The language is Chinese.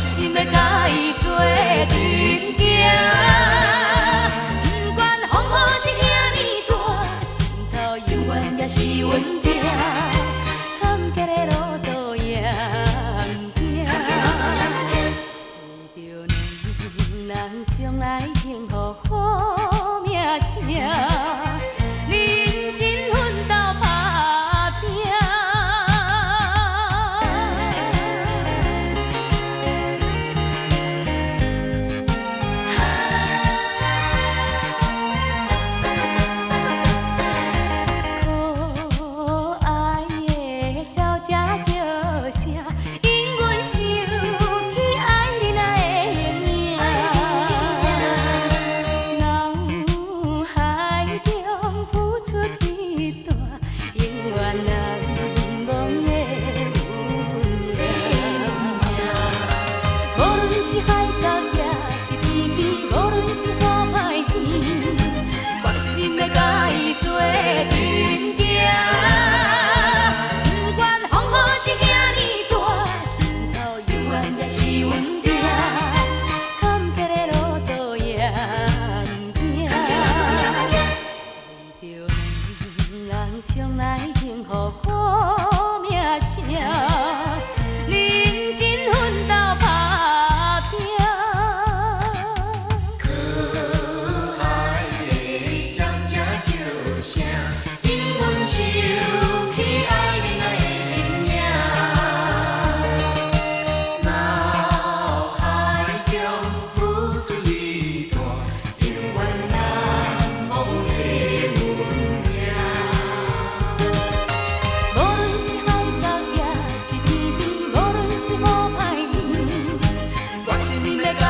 心要甲伊做阵行。不管风雨是遐尼大，心头永远也是稳定。坎坷的路途也不惊，为着两人将来幸福好名声。认真奋斗打拼。可爱的鸟只叫声，因阮想起爱人的形影。脑海中浮出彼段永远难忘的运命。无论是海角也是天边，无论是好歹天，决心要甲伊做阵行。不管风雨是遐尼大，心头永远也是稳定。坎坷的路途也不惊，为着两人将来幸福好名声。认真奋斗打拼。可爱的鸟只叫声，因阮想起爱人的形影。脑海中浮出彼段永远难忘的运命。无论是海角也是天边，无论是好歹天，决心要甲